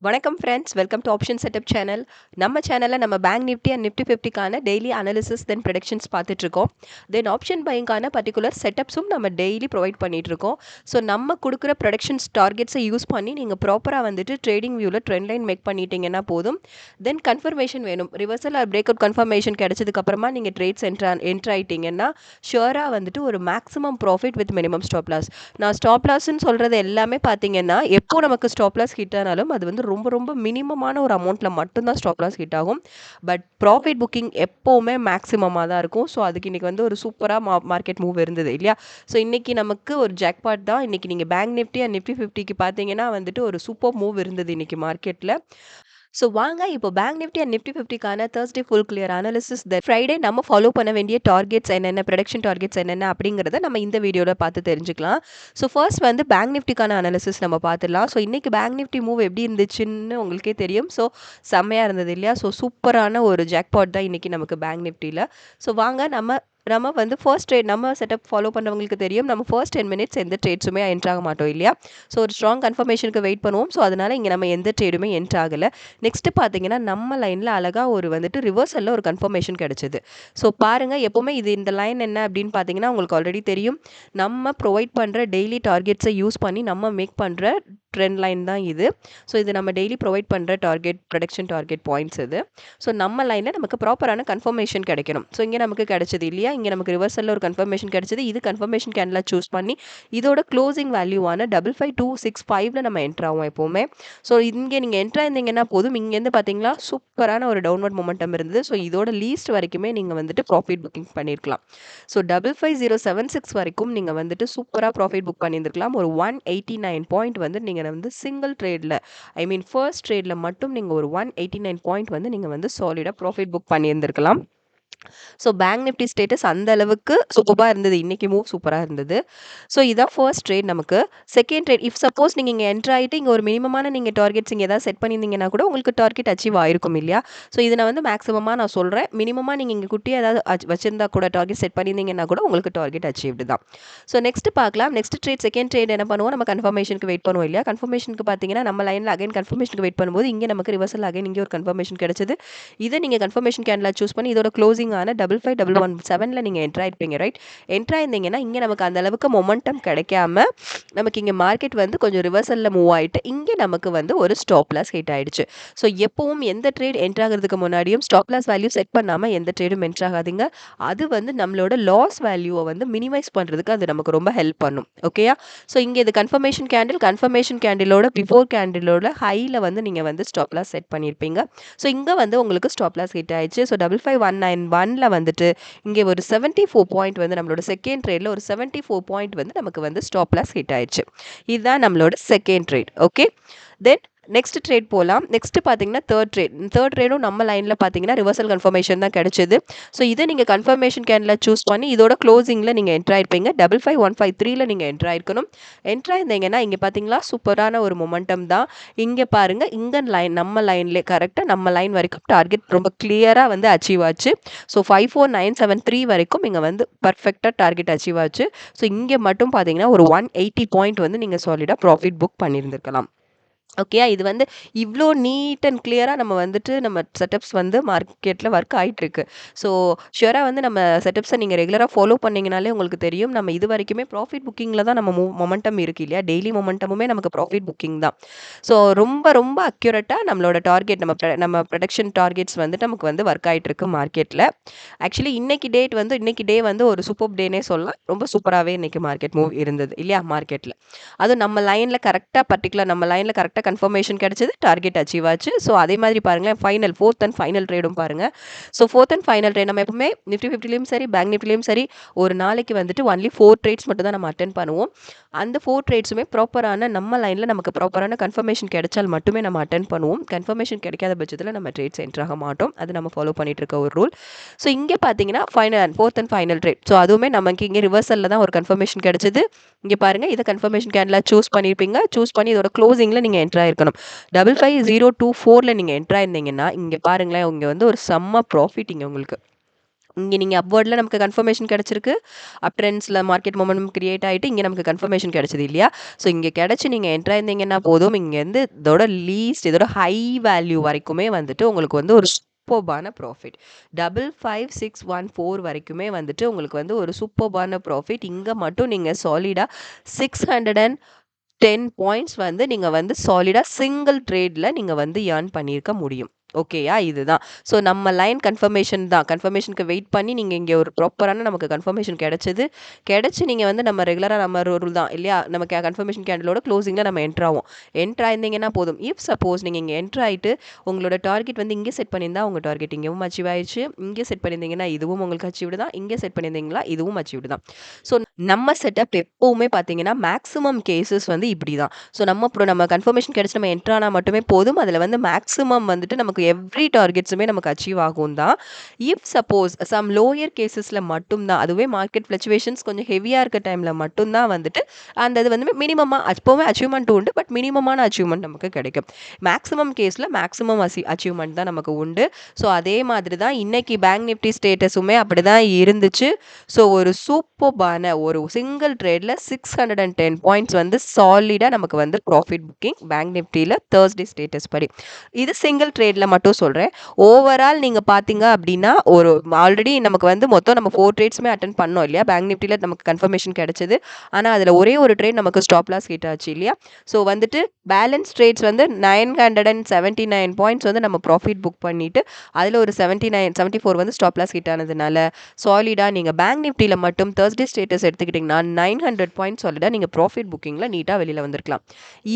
வணக்கம் friends, welcome to option setup channel. நம்ம சேனலில் நம்ம பேங்க் நிஃப்டி அண்ட் நிஃப்டி 50க்கான டெய்லி அனாலிசிஸ் தென் ப்ரெடிக்ஷன்ஸ் பார்த்துட்ருக்கோம். தென் ஆப்ஷன் பையிங்கான பர்டிகுலர் செட்டப்ஸும் நம்ம டெய்லி ப்ரொவைட் பண்ணிகிட்ருக்கோம். ஸோ நம்ம கொடுக்குற ப்ரொடக்ஷன்ஸ் டார்கெட்ஸை யூஸ் பண்ணி நீங்கள் ப்ராப்பராக வந்துட்டு ட்ரேடிங் வியூவில் ட்ரெண்ட் லைன் மேக் பண்ணிட்டீங்கன்னா போதும். தென் கன்ஃபர்மேஷன் வேணும். Reversal or break out confirmation கிடைச்சதுக்கப்புறமா நீங்கள் ட்ரேட்ஸ் என்ட்ரு ஆகிட்டீங்கன்னா ஷுவராக வந்துட்டு ஒரு maximum profit with minimum stop loss. நான் ஸ்டாப் லாஸ்ன்னு சொல்கிறது எல்லாமே பார்த்தீங்கன்னா எப்போ நமக்கு ஸ்டாப் லாஸ் ஹிட் ஆனாலும் அது வந்து ரொம்ப ரொம்ப மினிமமான ஒரு அமௌண்ட்டில் மட்டும்தான் ஸ்டாப் லாஸ் ஹிட் ஆகும். பட் ப்ராஃபிட் புக்கிங் எப்போவுமே மேக்ஸிமமாக தான் இருக்கும். ஸோ அதுக்கு இன்றைக்கி வந்து ஒரு சூப்பராக மார்க்கெட் மூவ் இருந்தது இல்லையா? ஸோ இன்றைக்கி நமக்கு ஒரு ஜாக்பாட் தான். இன்றைக்கி நீங்கள் பேங்க் நிஃப்டி அண்ட் நிஃப்டி 50க்கு பார்த்தீங்கன்னா வந்துட்டு ஒரு சூப்பர் மூவ் இருந்தது இன்றைக்கி மார்க்கெட்டில். ஸோ வாங்க இப்போ பேங்க் நிஃப்டி அண்ட் நிஃப்டி 50க்கான Thursday full clear analysis Friday நம்ம ஃபாலோ பண்ண வேண்டிய டார்கெட்ஸ் என்னென்ன, ப்ரொடக்ஷன் டார்கெட்ஸ் என்னென்ன அப்படிங்கிறத நம்ம இந்த வீடியோவில் பார்த்து தெரிஞ்சுக்கலாம். ஸோ ஃபர்ஸ்ட் வந்து பேங்க் நிஃப்டிக்கான அனாலிசிஸ் நம்ம பார்த்துடலாம். ஸோ இன்றைக்கி பேங்க் நிஃப்டி மூவ் எப்படி இருந்துச்சுன்னு உங்களுக்கே தெரியும். ஸோ செம்மையாக இருந்தது இல்லையா? ஸோ சூப்பரான ஒரு ஜாக்பாட் தான் இன்றைக்கி நமக்கு பேங்க் நிஃப்டியில். ஸோ வாங்க நம்ம வந்து ஃபர்ஸ்ட் ட்ரேட் நம்ம செட்டப் ஃபாலோ பண்ணுறவங்களுக்கு தெரியும். நம்ம ஃபர்ஸ்ட் 10 மினிட்ஸ் எந்த ட்ரேட்ஸுமே என்ட்ரு ஆக மாட்டோம் இல்லையா? ஸோ ஒரு ஸ்ட்ராங் கன்ஃபர்மேஷனுக்கு வெயிட் பண்ணுவோம். ஸோ அதனால் இங்கே நம்ம எந்த ட்ரேடுமே என்ட்ரு ஆகலை. நெக்ஸ்ட்டு பார்த்தீங்கன்னா நம்ம லைனில் அழகாக ஒரு வந்துட்டு ரிவர்சலில் ஒரு கன்ஃபர்மேஷன் கிடச்சிது. ஸோ பாருங்கள், எப்போவுமே இது இந்த லைன் என்ன அப்படின்னு பார்த்தீங்கன்னா உங்களுக்கு ஆல்ரெடி தெரியும். நம்ம ப்ரொவைட் பண்ணுற டெய்லி டார்கெட்ஸை யூஸ் பண்ணி நம்ம மேக் பண்ணுற ட்ரெண்ட் லைன் தான் இது. ஸோ இது நம்ம டெய்லி ப்ரொவைட் பண்ணுற ப்ரொடக்ஷன் டார்கெட் பாயிண்ட்ஸ் இது. ஸோ நம்ம லைனில் நமக்கு ப்ராப்பரான கன்ஃபர்மேஷன் கிடைக்கணும். ஸோ இங்கே நமக்கு கிடைச்சது இல்லையா? இங்கே நமக்கு ரிவர்சலில் ஒரு கன்ஃபர்மேஷன் கிடைச்சது. இது கன்ஃபர்மேஷன் கேண்டில் சூஸ் பண்ணி இதோட க்ளோசிங் வேல்யூவான 55265 நம்ம என்ட்ரு ஆகும் எப்போவுமே. ஸோ இங்கே நீங்கள் என்ட்ரு ஆயிருந்தீங்கன்னா போதும். இங்கேருந்து பார்த்தீங்களா சூப்பரான ஒரு டவுன்வர்ட் மொமெண்டம் இருந்தது. ஸோ இதோட லீஸ்ட் வரைக்குமே நீங்கள் வந்துட்டு ப்ராஃபிட் புக்கிங் பண்ணியிருக்கலாம். ஸோ 55076 வரைக்கும் நீங்கள் வந்துட்டு சூப்பராக ப்ராஃபிட் புக் பண்ணியிருந்துருக்கலாம். ஒரு 189 பாயிண்ட் வந்து நீங்கள் வந்து சிங்கிள் ட்ரேடில், ஐ மீன் ஃபர்ஸ்ட் ட்ரேடில் மட்டும் நீங்கள் ஒரு 189 பாயிண்ட் வந்து நீங்கள் வந்து சாலிடாக ப்ராஃபிட் புக் பண்ணியிருந்திருக்கலாம். ஸோ பேங்க் நிஃப்டி ஸ்டேட்டஸ் அந்த அளவுக்கு சூப்பராக இருந்தது. இன்றைக்கி மூவ் சூப்பராக இருந்தது. ஸோ இதான் ஃபர்ஸ்ட் ட்ரேட் நமக்கு. செகண்ட் ட்ரேட், இஃப் சப்போஸ் நீங்கள் இங்கே என்ட்ரு ஆகிட்டு இங்கே ஒரு மினிமமான நீங்கள் டார்கெட்ஸ் இங்கே ஏதாவது செட் பண்ணியிருந்தீங்கன்னா கூட உங்களுக்கு டார்கெட் அச்சீவ் ஆயிருக்கும் இல்லையா? ஸோ இதை நான் வந்து மேக்ஸிமமாக நான் சொல்கிறேன். மினிமமாக நீங்கள் இங்கே குட்டியாக ஏதாவது வச்சிருந்தா கூட டார்கெட் செட் பண்ணியிருந்தீங்கன்னா கூட உங்களுக்கு டார்கெட் அச்சீவ்டு தான். ஸோ நெக்ஸ்ட் பார்க்கலாம். நெக்ஸ்ட் ட்ரேட், செகண்ட் ட்ரேட் என்ன பண்ணுவோம்? நம்ம கன்ஃபர்மேஷனுக்கு வெயிட் பண்ணுவோம் இல்லையா? கன்ஃபர்மேஷனுக்கு பார்த்தீங்கன்னா நம்ம லைனில் அகைன் கன்ஃபர்மேஷனுக்கு வெயிட் பண்ணும்போது இங்கே நமக்கு ரிவர்சல் அகைன் இங்கே ஒரு கன்ஃபர்மேஷன் கிடைச்சது. இதை நீங்கள் கன்ஃபர்மேஷன் கேண்டில் சூஸ் பண்ணி இதோட க்ளோசிங் ஆன 55117 நீங்கள் என்ட்ரு ஆயிருப்பீங்க ரைட்? என்ட்ரு ஆயிருந்தீங்கன்னா இங்கே நமக்கு அந்த அளவுக்கு மொமெண்டம் கிடைக்காம நமக்கு இங்கே மார்க்கெட் வந்து கொஞ்சம் ரிவர்சலில் மூவ் ஆகிட்டு இங்கே நமக்கு வந்து ஒரு ஸ்டாப் லாஸ் ஹிட் ஆயிடுச்சு. ஸோ எப்பவும் எந்த ட்ரேட் என்ட்ரு ஆகிறதுக்கு முன்னாடியும் ஸ்டாப் லாஸ் வேல்யூ செட் பண்ணாமல் எந்த ட்ரேடும் என்ட்ரு ஆகாதீங்க. அது வந்து நம்மளோட லாஸ் வேல்யூவை வந்து மினிமைஸ் பண்ணுறதுக்கு அது நமக்கு ரொம்ப ஹெல்ப் பண்ணும். ஓகேயா? ஸோ இங்கே இது கன்ஃபர்மேஷன் கேண்டிலோட பிஃபோர் கேண்டிலோட ஹையில் வந்து நீங்கள் வந்து ஸ்டாப் லாஸ் செட் பண்ணியிருப்பீங்க. ஸோ இங்கே வந்து உங்களுக்கு ஸ்டாப் லாஸ் ஹிட் ஆயிடுச்சு. ஸோ 55191 வந்துட்டு இங்கே ஒரு 74 பாயிண்ட் வந்து நம்மளோட செகண்ட் ட்ரேடில் ஒரு 74 பாயிண்ட் வந்து நமக்கு வந்து ஸ்டாப் லாஸ் ஹிட் ஆயிடுச்சு. இதுதான் நம்மளோட second trade. Okay, then next trade போகலாம். நெக்ஸ்ட் பார்த்தீங்கன்னா தேர்ட் ட்ரேடும் நம்ம லைனில் பார்த்தீங்கன்னா ரிவர்சல் கன்ஃபர்மேஷன் தான் கிடைச்சது. ஸோ இதை நீங்கள் கன்ஃபர்மேஷன் கேண்டில் சூஸ் பண்ணி இதோட க்ளோசிங்கில் நீங்கள் என்ட்ரு ஆயிருப்பீங்க. 55153 நீங்கள் என்ட்ரு ஆயிருக்கணும். என்ட்ரு ஆயிருந்தீங்கன்னா இங்கே பார்த்தீங்களா சூப்பரான ஒரு மொமெண்டம் தான். இங்கே பாருங்கள், இங்கே லைன் நம்ம லைன்லேயே கரெக்டாக நம்ம லைன் வரைக்கும் டார்கெட் ரொம்ப கிளியராக வந்து அச்சீவ் ஆச்சு. ஸோ 54973 வரைக்கும் இங்கே வந்து பர்ஃபெக்டாக டார்கெட் அச்சீவ் ஆச்சு. ஸோ இங்கே மட்டும் பார்த்தீங்கன்னா ஒரு 180 பாயிண்ட் வந்து நீங்கள் சாலிடாக ப்ராஃபிட் புக் பண்ணியிருந்திருக்கலாம். ஓகேயா? இது வந்து இவ்வளோ நீட் அண்ட் கிளியராக நம்ம வந்துட்டு நம்ம செட்டப்ஸ் வந்து மார்க்கெட்டில் ஒர்க் ஆகிட்டுருக்கு. ஸோ ஷுவராக வந்து நம்ம செட்டப்ஸை நீங்கள் ரெகுலராக ஃபாலோ பண்ணிங்கனாலே உங்களுக்கு தெரியும். நம்ம இது வரைக்குமே ப்ராஃபிட் புக்கிங்கில் தான் நம்ம மொமெண்டம் இருக்குது இல்லையா? டெய்லி மொமெண்டமுமே நமக்கு ப்ராஃபிட் புக்கிங் தான். ஸோ ரொம்ப ரொம்ப அக்யூரேட்டாக நம்மளோட டார்கெட் நம்ம ப்ரொடக்ஷன் டார்கெட்ஸ் வந்துட்டு நமக்கு வந்து ஒர்க் ஆகிட்டுருக்கு மார்க்கெட்டில். ஆக்சுவலி இன்னைக்கு டே வந்து ஒரு சூப்பர் டேனே சொல்லலாம். ரொம்ப சூப்பராகவே இன்றைக்கி மார்க்கெட் மூவ் இருந்தது இல்லையா மார்க்கெட்டில்? அதுவும் நம்ம லைனில் கரெக்டாக கன்ஃபர்மேஷன் கிடைச்சது, டார்கெட் அச்சீவ் ஆச்சு. ஸோ அதே மாதிரி பாருங்களேன், ஃபோர்த் அண்ட் ஃபைனல் ட்ரேடும் பாருங்கள். So fourth and final trade நம்ம எப்பவுமே நிஃப்டி 50லையும் சரி பேங்க் நிஃப்டிலையும் சரி ஒரு நாளைக்கு வந்துட்டு ஒன்லி 4 ட்ரேட்ஸ் மட்டும் தான் நம்ம அட்டென்ட் பண்ணுவோம். அந்த 4 ட்ரேட்ஸுமே ப்ராப்பரான நம்ம லைனில் நமக்கு ப்ராப்பரான கன்ஃபர்மேஷன் கிடைச்சால் மட்டுமே நம்ம அட்டென்ட் பண்ணுவோம். கன்ஃபர்மேஷன் கிடைக்காத பட்சத்தில் நம்ம ட்ரேட்ஸ் என்ட்ரு ஆக மாட்டோம். அது நம்ம ஃபாலோ பண்ணிட்டு இருக்க ஒரு ரூல். ஸோ இங்கே பார்த்தீங்கன்னா fourth and final trade. So அதுவுமே நமக்கு இங்கே ரிவர்சலில் தான் ஒரு கன்ஃபர்மேஷன் கிடைச்சது. இங்கே பாருங்கள், இதை கன்ஃபர்மேஷன் கேண்டில் சூஸ் பண்ணியிருப்பீங்க. சூஸ் பண்ணி இதோட க்ளோசிங்கில் நீங்கள் என்ட்ரு ஆயிருக்கணும். 55024ல நீங்க என்ட்ரு ஆயிருந்தீங்கன்னா, இங்க பாருங்களேன், இங்க வந்து ஒரு செம்ம ப்ராஃபிட் இங்க உங்களுக்கு. இங்க நீங்க அப்வர்ட்ல நமக்கு கன்ஃபர்மேஷன் கிடைச்சிருக்கு. அப் ட்ரெண்ட்ஸ்ல மார்க்கெட் மொமெண்டம் கிரியேட் ஆயிட்டு, இங்க நமக்கு கன்ஃபர்மேஷன் கிடைச்சது இல்லையா? ஸோ இங்க கிடைச்சு நீங்க என்டர் ஆயிருந்தீங்கன்னா போதும், இங்கேருந்து இதோட லீஸ்ட் இதோட ஹை வேல்யூ வரைக்குமே வந்துட்டு உங்களுக்கு வந்து ஒரு சூப்பர்பான ப்ராஃபிட். 55614 வரைக்குமே வந்துட்டு உங்களுக்கு வந்து ஒரு சூப்பர்பான ப்ராஃபிட். இங்க மட்டும் நீங்க சாலிடா 610 பாயிண்ட்ஸ் வந்து நீங்க வந்து சாலிடா சிங்கிள் ட்ரேட்ல நீங்க வந்து ஏர்ன் பண்ணியிருக்க முடியும். ஓகேயா? இதுதான். ஸோ நம்ம லைன் கன்ஃபர்மேஷன் தான். கன்ஃபர்மேஷனுக்கு வெயிட் பண்ணி நீங்க இங்க ஒரு ப்ராப்பரான நமக்கு கன்ஃபர்மேஷன் கிடைச்சது. கிடைச்சு நீங்க வந்து நம்ம ரெகுலரா நம்ம ரூல் தான் இல்லையா? நம்ம கன்ஃபர்மேஷன் கேண்டிலோட க்ளோசிங்ல நம்ம என்டர் ஆவோம். என்டர் ஆயிருந்தீங்கன்னா போதும். இஃப் சப்போஸ் நீங்க இங்க என்டர் ஆயிட்டு உங்களோட டார்கெட் வந்து இங்கே செட் பண்ணியிருந்தா உங்க டார்கெட் இங்கேயும் அச்சீவ் ஆயிருச்சு. இங்கே செட் பண்ணியிருந்தீங்கன்னா இதுவும் உங்களுக்கு அச்சீவ்டு தான். இங்கே செட் பண்ணியிருந்தீங்களா இதுவும் அச்சீவ்டு தான். ஸோ நம்ம செட்டப் எப்பவுமே பார்த்தீங்கன்னா மேக்ஸிமம் கேஸஸ் வந்து இப்படி தான். ஸோ நம்ம கன்ஃபர்மேஷன் கிடைச்சு நம்ம என்டர் ஆனா மட்டுமே போதும். அதில வந்து மேக்ஸிமம் வந்துட்டு நமக்கு எவ்ரி டார்கெட்ஸுமே நமக்கு அச்சீவ் ஆகும் தான். இஃப் சப்போஸ் சம் லோயர் கேஸஸ்ல மட்டும் தான், அதுவே மார்க்கெட் ஃப்ளக்சுவேஷன்ஸ் கொஞ்சம் ஹெவியா இருக்க டைம்ல மட்டும் தான் வந்துட்டு அந்த இது வந்து மினிமமா எப்பவுமே அச்சீவ்மெண்ட் உண்டு. பட் மினிமமான அச்சீவ்மெண்ட் நமக்கு கிடைக்கும். மேக்ஸிமம் கேஸ்ல மேக்ஸிமம் அச்சீவ்மெண்ட் தான் நமக்கு உண்டு. ஸோ அதே மாதிரி தான் இன்னைக்கு பேங்க் நிஃப்டி ஸ்டேட்டஸுமே அப்படிதான் இருந்துச்சு. ஸோ ஒரு சூப்பர்பான ஒரு சிங்கிள் ட்ரேட்ல 610 பாயிண்ட்ஸ் வந்து சாலிடா நமக்கு வந்து ப்ராஃபிட் புக்கிங் பேங்க் நிஃப்டியில் தேர்ஸ்டே ஸ்டேட்டஸ் படி. இது சிங்கிள் ட்ரேட்ல மட்டும் சொல்றேன். ஓவரால் நீங்க பார்த்தீங்க அப்படின்னா ஒரு ஆல்ரெடி நமக்கு வந்து மொத்தம் நம்ம 4 ட்ரேட்ஸுமே அட்டெண்ட் பண்ணோம் இல்லையா? பேங்க் நிஃப்டியில் நமக்கு கன்ஃபர்மேஷன் கிடைச்சது. ஆனால் அதில் ஒரே ஒரு ட்ரேட் நமக்கு ஸ்டாப் லாஸ் ஹிட் ஆச்சு இல்லையா? ஸோ வந்துட்டு பேலன்ஸ் ட்ரேட்ஸ் வந்து 979 பாயிண்ட்ஸ் வந்து நம்ம ப்ராஃபிட் புக் பண்ணிட்டு அதில் ஒரு 74 வந்து ஸ்டாப் லாஸ் ஹிட் ஆனதுனால சாலிடா நீங்கள் பேங்க் நிஃப்டியில் மட்டும் தேர்ஸ்டே ஸ்டேட்டஸ் எடுத்துக்கிட்டிங்கன்னா 900 பாயிண்ட்ஸ் சாலிடா நீங்கள் ப்ராஃபிட் புக்கிங்கில் நீட்டாக வெளியில் வந்திருக்கலாம்.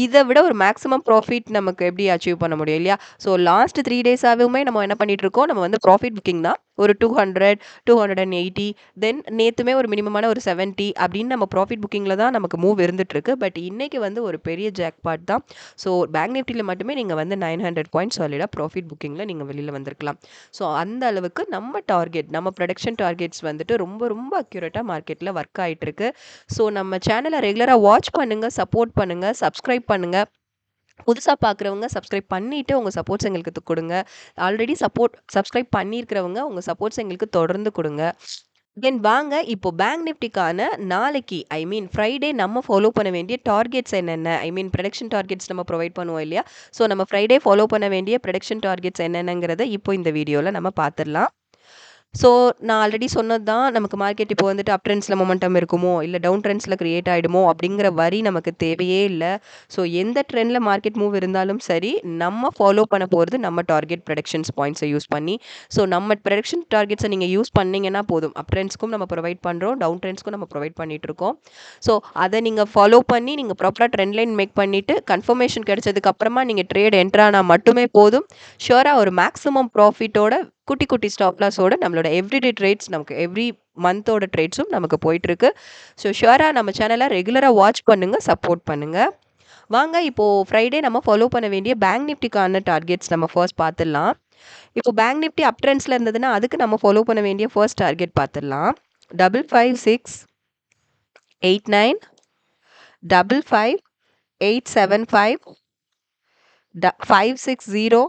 இதை விட ஒரு மேக்ஸிமம் ப்ராஃபிட் நமக்கு எப்படி அச்சீவ் பண்ண முடியும் இல்லையா? ஸோ லாஸ்ட் 3 டேஸாகவுமே நம்ம என்ன பண்ணிட்டு இருக்கோம், நம்ம வந்து ப்ராஃபிட் புக்கிங் தான். ஒரு 200 280 தென் நேற்றுமே ஒரு மினிமமான ஒரு 70 அப்படின்னு நம்ம ப்ராஃபிட் புக்கிங்கில் தான் நமக்கு மூவ் இருந்துட்டு இருக்கு. பட் இன்னைக்கு வந்து ஒரு பெரிய ஜாக்பாட் தான். ஸோ பேங்க் நிஃப்டியில் மட்டுமே நீங்கள் வந்து 900 பாயிண்ட்ஸ் சாலிடா ப்ராஃபிட் புக்கிங்கில் நீங்கள் வெளியில் வந்திருக்கலாம். ஸோ அந்த அளவுக்கு நம்ம டார்கெட் நம்ம ப்ரொடக்ஷன் டார்கெட்ஸ் வந்துட்டு ரொம்ப ரொம்ப அக்யூரேட்டாக மார்க்கெட்டில் ஒர்க் ஆகிட்டு இருக்கு. ஸோ நம்ம சேனலை ரெகுலராக வாட்ச் பண்ணுங்கள், சப்போர்ட் பண்ணுங்கள், சப்ஸ்கிரைப் பண்ணுங்கள். புதுசாக பார்க்குறவங்க சப்ஸ்கிரைப் பண்ணிவிட்டு உங்கள் சப்போர்ட்ஸ் எங்களுக்கு கொடுங்க. ஆல்ரெடி சப்ஸ்கிரைப் பண்ணியிருக்கிறவங்க உங்கள் சப்போர்ட்ஸ் எங்களுக்கு தொடர்ந்து கொடுங்க. தென் வாங்க இப்போ பேங்க் நிஃப்டிக்கான நாளைக்கு ஃப்ரைடே நம்ம ஃபாலோ பண்ண வேண்டிய டார்கெட்ஸ் என்னென்ன, ப்ரொடக்ஷன் டார்கெட்ஸ் நம்ம ப்ரொவைட் பண்ணுவோம் இல்லையா? ஸோ நம்ம ஃப்ரைடே ஃபாலோ பண்ண வேண்டிய ப்ரொடக்ஷன் டார்கெட்ஸ் என்னென்னங்கிறத இப்போ இந்த வீடியோவில் நம்ம பார்த்துடலாம். ஸோ நான் ஆல்ரெடி சொன்னது தான், நமக்கு மார்க்கெட் இப்போ வந்துட்டு அப் ட்ரெண்ட்ஸில் மொமெண்டம் இருக்குமோ இல்லை டவுன் ட்ரெண்ட்ஸில் கிரியேட் ஆகிடுமோ அப்படிங்கிற வரி நமக்கு தேவையே இல்லை. ஸோ எந்த ட்ரெண்டில் மார்க்கெட் மூவ் இருந்தாலும் சரி, நம்ம ஃபாலோ பண்ண போகிறது நம்ம டார்கெட் ப்ரொடக்ஷன்ஸ் பாயிண்ட்ஸை யூஸ் பண்ணி. ஸோ நம்ம ப்ரொடக்ஷன் டார்கெட்ஸை நீங்கள் யூஸ் பண்ணிங்கன்னா போதும். அப் ட்ரெண்ட்ஸ்க்கும் நம்ம ப்ரொவைட் பண்ணுறோம், டவுன் ட்ரெண்ட்ஸ்க்கும் நம்ம ப்ரொவைட் பண்ணிட்டு இருக்கோம். ஸோ அதை நீங்கள் ஃபாலோ பண்ணி நீங்கள் ப்ராப்பராக ட்ரெண்ட் லைன் மேக் பண்ணிவிட்டு கன்ஃபர்மேஷன் கிடைச்சதுக்கு அப்புறமா நீங்கள் ட்ரேட் என்ட்ரு ஆனால் மட்டுமே போதும். ஷுவராக ஒரு மேக்ஸிமம் ப்ராஃபிட்டோட குட்டி குட்டி ஸ்டாப் லாஸோட நம்மளோட எவ்ரிடே ட்ரேட்ஸ் நமக்கு எவ்ரி மந்தோட ட்ரேட்ஸும் நமக்கு போயிட்டுருக்கு. ஸோ ஷுவராக நம்ம சேனலை ரெகுலராக வாட்ச் பண்ணுங்கள், சப்போர்ட் பண்ணுங்கள். வாங்க இப்போது ஃப்ரைடே நம்ம ஃபாலோ பண்ண வேண்டிய பேங்க் நிஃப்டிக்கான டார்கெட்ஸ் நம்ம ஃபர்ஸ்ட் பார்த்துடலாம். இப்போ பேங்க் நிஃப்டி அப் ட்ரெண்ட்ஸில் இருந்ததுன்னா அதுக்கு நம்ம ஃபாலோ பண்ண வேண்டிய ஃபர்ஸ்ட் டார்கெட் பார்த்துடலாம். 55689 55875 56034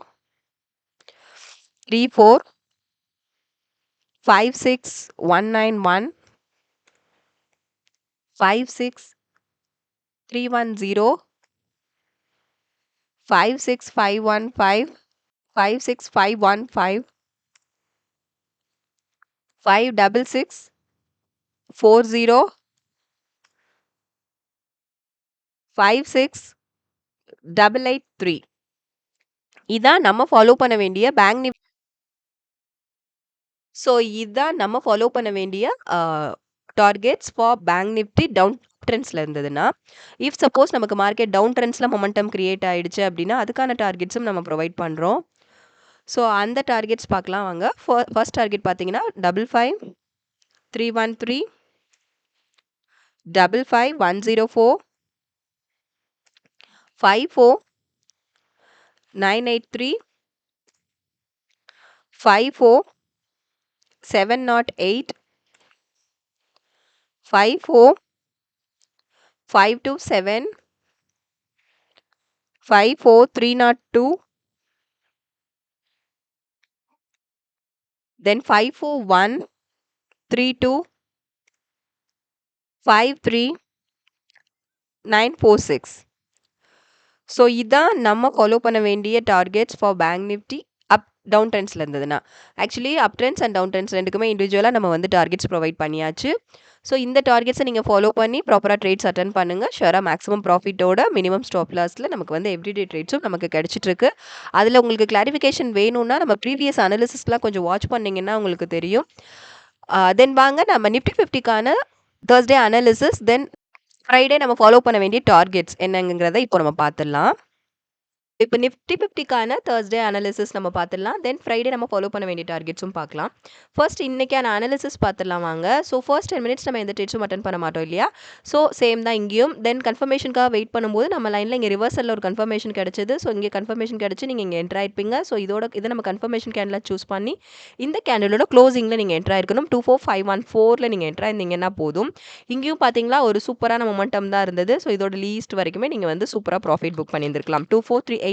56191 56310 56515 56515 56640 56883 இதான் நம்ம ஃபாலோ பண்ண வேண்டிய பேங்க் நிஃப்டி. ஸோ இதுதான் நம்ம ஃபாலோ பண்ண வேண்டிய targets for bank Nifty down ட்ரெண்ட்ஸில் இருந்ததுன்னா. இஃப் சப்போஸ் நமக்கு மார்க்கெட் டவுன் ட்ரெண்ட்ஸில் மொமெண்டம் கிரியேட் ஆகிடுச்சு அப்படின்னா அதுக்கான டார்கெட்ஸும் நம்ம ப்ரொவைட் பண்ணுறோம். ஸோ அந்த டார்கெட்ஸ் பார்க்கலாம் வாங்க. ஃபர்ஸ்ட் டார்கெட் பார்த்தீங்கன்னா 55313 55104 54983 54708 54527 54302, then 54132, 53946. ஸோ இதான் நம்ம ஃபாலோ பண்ண வேண்டிய targets for bank Nifty up down ட்ரெண்ட்ஸில் இருந்ததுன்னா. Actually up trends and down trends ரெண்டுக்குமே இண்டிவிஜுவலாக நம்ம வந்து டார்கெட்ஸ் ப்ரொவைட் பண்ணியாச்சு. ஸோ இந்த டார்கெட்ஸை நீங்கள் ஃபாலோ பண்ணி ப்ராப்பராக ட்ரேட்ஸ் அட்டன் பண்ணுங்கள். ஷுவராக மேக்ஸிமம் ப்ராஃபிட்டோட மினிமம் ஸ்டாப் லாஸில் நமக்கு வந்து எவ்ரிடே ட்ரேட்ஸும் நமக்கு கிடச்சிட்ருக்கு. அதில் உங்களுக்கு கிளாரிஃபிகேஷன் வேணும்னா நம்ம ப்ரீவியஸ் அனாலிசிஸ்லாம் கொஞ்சம் வாட்ச் பண்ணிங்கன்னா உங்களுக்கு தெரியும். தென் வாங்க நம்ம நிஃப்டி 50க்கான தேர்ஸ்டே அனாலிசிஸ், தென் ஃப்ரைடே நம்ம ஃபாலோ பண்ண வேண்டிய டார்கெட்ஸ் என்னங்கிறத இப்போ நம்ம பார்த்துடலாம். இப்போ நிஃப்டி 50க்கான தேர்ஸ்டே அனாலிசிஸ் நம்ம பார்த்துடலாம். தென் ஃப்ரைடே நம்ம ஃபாலோ பண்ண வேண்டிய டார்கெட்ஸும் பார்க்கலாம். ஃபர்ஸ்ட் இன்னைக்கான அனாலிசிஸ் பார்த்துடலாம் வாங்க. ஸோ ஃபர்ஸ்ட் 10 மினிட்ஸ் நம்ம எந்த ட்ரேட்ஸும் அட்டன் பண்ண மாட்டோம் இல்லையா? ஸோ சேம் தான் இங்கேயும். தென் கன்ஃபர்மேஷனுக்காக வெயிட் பண்ணும்போது நம்ம லைனில் இங்கே ரிவர்சலில் ஒரு கன்ஃபர்மேஷன் கிடச்சிது. ஸோ இங்கே கன்ஃபர்மேஷன் கிடச்சி நீங்கள் இங்கே என்ட்ரு ஆயிருப்பீங்க. ஸோ இதை நம்ம கன்ஃபர்மேஷன் கேண்டில் சூஸ் பண்ணி இந்த கேண்டிலோட க்ளோசிங்கில் நீங்கள் என்ட்ரு ஆயிருக்கணும். 24514ல் நீங்கள் என்ட்ரு ஆயிருந்தீங்கன்னா போதும். இங்கேயும் பார்த்தீங்களா ஒரு சூப்பரான மொமெண்டம் தான் இருந்தது. ஸோ இதோட லீஸ்ட் வரைக்குமே நீங்கள் வந்து சூப்பராக ப்ராஃபிட் புக் பண்ணியிருந்திருக்கலாம். 24387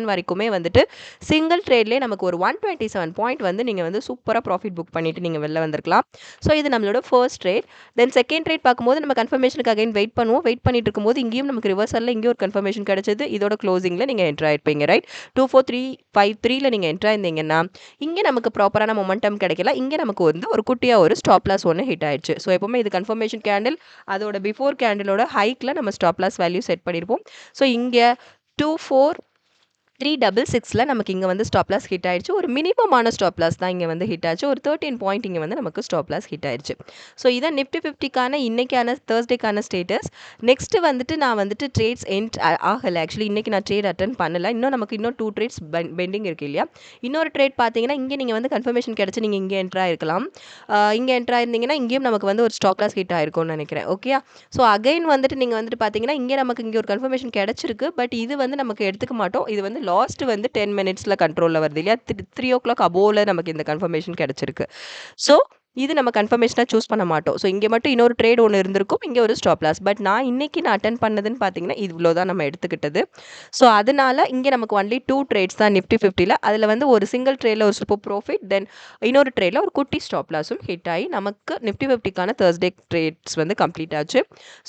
வரைக்குமே வந்துட்டு சிங்கிள் ட்ரேட்லேயே நமக்கு ஒரு 127 பாயிண்ட் வந்து நீங்கள் வந்து சூப்பராக ப்ராஃபிட் புக் பண்ணிட்டு நீங்கள் வெளில வந்திருக்கலாம். ஸோ இது நம்மளோட first trade. Then second trade பார்க்கும்போது நம்ம கன்ஃபர்மேஷனுக்கு அகைன் வெயிட் பண்ணுவோம். வெயிட் பண்ணிட்டு இருக்கும்போது இங்கேயும் நமக்கு ரிவர்சலில் இங்கே ஒரு கன்ஃபர்மேஷன் கிடைச்சது. இதோட க்ளோசிங்கில் நீங்கள் என்ட்ரு ஆயிருப்பீங்க ரைட். 24353ல் நீங்கள் என்ட்ரு ஆயிருந்தீங்கன்னா இங்கே நமக்கு ப்ராப்பரான மொமெண்டம் கிடைக்கல. இங்கே நமக்கு வந்து ஒரு குட்டியாக ஒரு ஸ்டாப் லாஸ் ஒன்று ஹிட் ஆயிடுச்சு. ஸோ எப்பவுமே இது கன்ஃபர்மேஷன் கேண்டில் அதோட பிஃபோர் கேண்டிலோட ஹைக்கில் நம்ம ஸ்டாப் லாஸ் வேல்யூ செட் பண்ணியிருப்போம். ஸோ இங்கே 24366ல் நமக்கு இங்கே வந்து ஸ்டாப் லாஸ் ஹிட் ஆயிடுச்சு. ஒரு மினிமமான ஸ்டாப் லாஸ் தான் இங்கே வந்து ஹிட் ஆச்சு. ஒரு 13 பாயிண்ட் இங்கே வந்து நமக்கு ஸ்டாப் லாஸ் ஹிட் ஆயிடுச்சு. ஸோ இதான் நிஃப்டி 50க்கான இன்னைக்கான தேர்ஸ்டேக்கான ஸ்டேட்டஸ். நெக்ஸ்ட்டு வந்துட்டு நான் வந்துட்டு ட்ரேட்ஸ் எண்ட் ஆகலை. ஆக்சுவலி இன்றைக்கி நான் ட்ரேட் அட்டன் பண்ணலை. நமக்கு இன்னும் 2 ட்ரேட்ஸ் பெண்டிங் இருக்குது இல்லையா? இன்னொரு ட்ரேட் பார்த்தீங்கன்னா இங்கே நீங்கள் வந்து கன்ஃபர்மேஷன் கிடச்சி நீங்கள் இங்கே என்ட்ரு ஆயிருக்கலாம். இங்கே என்ட்ரு ஆயிருந்தீங்கன்னா இங்கேயும் நமக்கு வந்து ஒரு ஸ்டாப் லாஸ் ஹிட் ஆயிருக்கும்னு நினைக்கிறேன். ஓகே. ஸோ அகைன் வந்துட்டு நீங்கள் வந்துட்டு பார்த்தீங்கன்னா நமக்கு இங்கே ஒரு கன்ஃபர்மேஷன் கிடச்சிருக்கு. பட் இது வந்து நமக்கு எடுத்துக்க மாட்டோம். இது வந்து லாஸ்ட் வந்து 10 மினிட்ஸில் கண்ட்ரோலில் வருது இல்லையா? 3 o'clock அபோவில் நமக்கு இந்த கன்ஃபர்மேஷன் கிடச்சிருக்கு. ஸோ இது நம்ம கன்ஃபர்மேஷனாக சூஸ் பண்ண மாட்டோம். ஸோ இங்கே மட்டும் இன்னொரு ட்ரேட் ஒன்று இருந்திருக்கும். இங்கே ஒரு ஸ்டாப் லாஸ். பட் நான் அட்டன் பண்ணதுன்னு பார்த்தீங்கன்னா இவ்வளோ தான் நம்ம எடுத்துக்கிட்டது. ஸோ அதனால இங்கே நமக்கு ஒன்லி 2 ட்ரேட்ஸ் தான் நிஃப்டி 50ல். அதில் வந்து ஒரு சிங்கிள் ட்ரேடில் ஒரு சூப்பர் ப்ராஃபிட், தென் இன்னொரு ட்ரேடில் ஒரு குட்டி ஸ்டாப் லாஸும் ஹிட் ஆகி நமக்கு நிஃப்டி 50க்கான தேர்ஸ்டே ட்ரேட்ஸ் வந்து கம்ப்ளீட் ஆச்சு.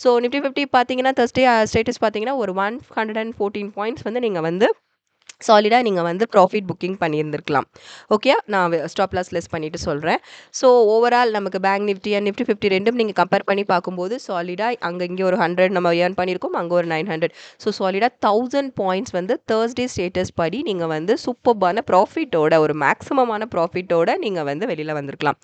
ஸோ நிஃப்டி 50 பார்த்தீங்கன்னா தேர்ஸ்டே ஸ்டேட்டஸ் பார்த்தீங்கன்னா ஒரு 114 பாயிண்ட்ஸ் வந்து நீங்கள் வந்து சாலிடாக நீங்கள் வந்து ப்ராஃபிட் புக்கிங் பண்ணியிருந்திருக்கலாம். ஓகே. நான் ஸ்டாப் லாஸ் லெஸ் பண்ணிவிட்டு சொல்கிறேன். ஸோ ஓவரால் நமக்கு பேங்க் நிஃப்டி அண்ட் நிஃப்டி 50 ரெண்டும் நீங்கள் கம்பேர் பண்ணி பார்க்கும்போது சாலிடாக அங்கே இங்கே ஒரு 100 நம்ம ஏர்ன் பண்ணியிருக்கோம். அங்கே ஒரு 900. ஸோ சாலிடாக 1000 பாயிண்ட்ஸ் வந்து தேர்ஸ்டே ஸ்டேட்டஸ் படி நீங்கள் வந்து சூப்பர்பான ப்ராஃபிட்டோட ஒரு மேக்ஸிமமான ப்ராஃபிட்டோட நீங்கள் வந்து வெளியில் வந்திருக்கலாம்.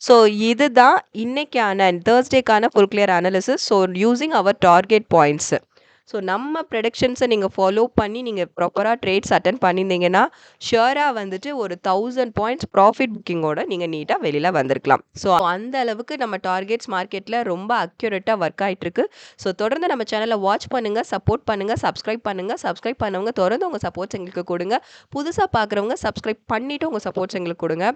ஸோ இதுதான் இன்னைக்கான தேர்ஸ்டேக்கான full clear analysis. So using our target points. So நம்ம ப்ரெடிக்ஷன்ஸை நீங்கள் ஃபாலோ பண்ணி நீங்கள் ப்ராப்பராக ட்ரேட்ஸ் அட்டன் பண்ணியிருந்தீங்கன்னா ஷுவராக வந்துட்டு ஒரு 1000 பாயிண்ட்ஸ் ப்ராஃபிட் புக்கிங்கோட நீங்கள் நீட்டாக வெளியில் வந்திருக்கலாம். ஸோ அந்த அளவுக்கு நம்ம டார்கெட்ஸ் மார்க்கெட்டில் ரொம்ப அக்யூரேட்டாக ஒர்க் ஆகிட்டுருக்கு. ஸோ தொடர்ந்து நம்ம சேனலை வாட்ச் பண்ணுங்கள், சப்போர்ட் பண்ணுங்கள், சப்ஸ்கிரைப் பண்ணவங்க தொடர்ந்து உங்கள் சப்போர்ட்ஸ் எங்களுக்கு கொடுங்க. புதுசாக பார்க்குறவங்க சப்ஸ்கிரைப் பண்ணிவிட்டு உங்கள் சப்போர்ட்ஸ் எங்களுக்கு கொடுங்க.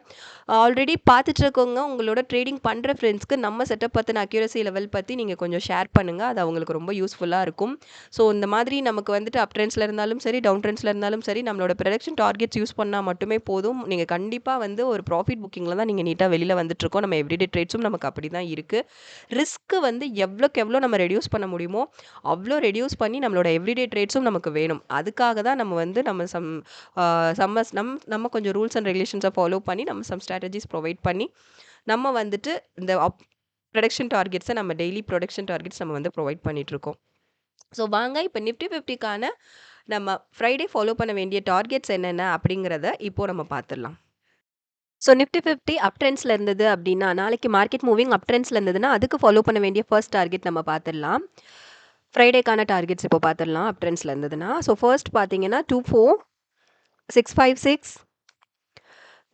ஆல்ரெடி பார்த்துட்டு இருக்கவங்க உங்களோட ட்ரேடிங் பண்ணுற ஃப்ரெண்ட்ஸ்க்கு நம்ம செட்டப் பற்றின அக்யூரசி லெவல் பற்றி நீங்கள் கொஞ்சம் ஷேர் பண்ணுங்கள். அது அவங்களுக்கு ரொம்ப யூஸ்ஃபுல்லாக இருக்கும். ஸோ இந்த மாதிரி நமக்கு வந்துட்டு அப் ட்ரெண்ட்ஸில் இருந்தாலும் சரி, டவுன் ட்ரெண்ட்ஸில் இருந்தாலும் சரி, நம்மளோட ப்ரொடக்ஷன் டார்கெட்ஸ் யூஸ் பண்ணால் மட்டுமே போதும். நீங்கள் கண்டிப்பாக வந்து ஒரு ப்ராஃபிட் புக்கிங்கில் தான் நீங்கள் நீட்டாக வெளியில் வந்துட்டுருக்கோம். நம்ம எவ்ரிடே ட்ரேட்ஸும் நமக்கு அப்படி தான் இருக்குது. ரிஸ்க்கு வந்து எவ்வளோக்கு எவ்வளோ நம்ம ரெடியூஸ் பண்ண முடியுமோ அவ்வளோ ரெடியூஸ் பண்ணி நம்மளோட எவ்ரிடே ட்ரேட்ஸும் நமக்கு வேணும். அதுக்காக தான் நம்ம வந்து நம்ம கொஞ்சம் ரூல்ஸ் அண்ட் ரெகுலேஷன்ஸை ஃபாலோ பண்ணி நம்ம சம் ஸ்ட்ராட்டஜிஸ் ப்ரொவைட் பண்ணி நம்ம வந்துட்டு இந்த ப்ரொடக்ஷன் டார்கெட்ஸை நம்ம டெய்லி ப்ரொடக்ஷன் டார்கெட்ஸ் நம்ம வந்து ப்ரொவைட் பண்ணிகிட்ருக்கோம். ஸோ வாங்க இப்போ நிஃப்டி 50க்கான நம்ம ஃப்ரைடே ஃபாலோ பண்ண வேண்டிய டார்கெட்ஸ் என்னென்ன அப்படிங்கிறத இப்போது நம்ம பார்த்துடலாம். ஸோ நிஃப்டி 50 அப் ட்ரெண்ட்ஸில் இருந்தது அப்படின்னா, நாளைக்கு மார்க்கெட் மூவிங் அப் ட்ரெண்ட்ஸில் இருந்ததுன்னா அதுக்கு ஃபாலோ பண்ண வேண்டிய ஃபர்ஸ்ட் டார்கெட் நம்ம பார்த்துடலாம். ஃப்ரைடேக்கான டார்கெட்ஸ் இப்போ பார்த்துடலாம் அப் ட்ரெண்ட்ஸில் இருந்ததுன்னா. ஸோ ஃபர்ஸ்ட் பார்த்தீங்கன்னா 24656,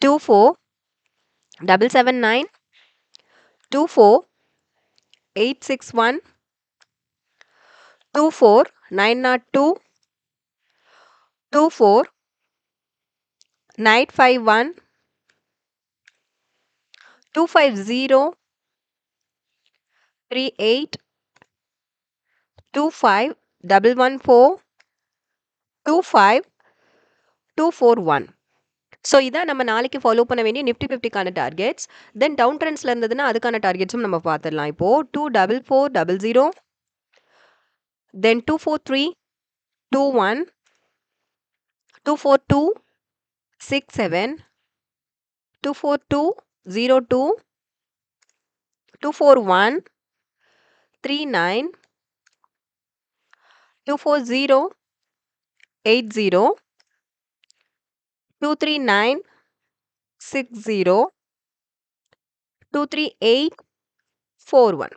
24779, 24861, 24902, 24951, 250, 38, 25114, 25241. ஸோ இதான் நம்ம நாளைக்கு ஃபாலோ பண்ண வேண்டிய நிஃப்டி 50க்கான டார்கெட்ஸ். தென் டவுன் ட்ரெண்ட்ஸ்ல இருந்ததுன்னா அதுக்கான டார்கெட்ஸும் நம்ம பார்த்துடலாம். இப்போ 24400, தென் 24321, 24267, 24202, 24139, 24080, 23960, 23841.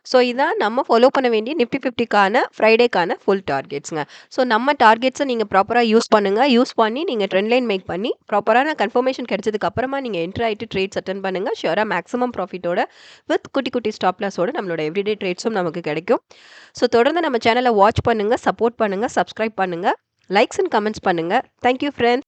ஸோ இதான் நம்ம ஃபாலோ பண்ண வேண்டிய நிஃப்டி 50க்கான ஃப்ரைடேக்கான ஃபுல் டார்கெட்ஸுங்க. ஸோ நம்ம டார்கெட்ஸை நீங்கள் ப்ராப்பராக யூஸ் பண்ணுங்கள். யூஸ் பண்ணி நீங்கள் ட்ரெண்ட் லைன் மேக் பண்ணி ப்ராப்பரான கன்ஃபர்மேஷன் கிடைச்சதுக்கு அப்புறமா நீங்கள் என்ட்ரு ஆகிட்டு ட்ரேட்ஸ் அட்டன் பண்ணுங்கள். ஷியோராக மேக்ஸிமம் ப்ராஃபிட்டோட வித் குட்டி குட்டி ஸ்டாப் லாஸோட நம்மளோட எவ்ரிடே ட்ரேட்ஸும் நமக்கு கிடைக்கும். ஸோ தொடர்ந்து நம்ம சேனலை வாட்ச் பண்ணுங்கள், சப்போர்ட் பண்ணுங்கள், சப்ஸ்கிரைப் பண்ணுங்கள், லைக்ஸ் அண்ட் கமெண்ட்ஸ் பண்ணுங்கள். Thank you friends.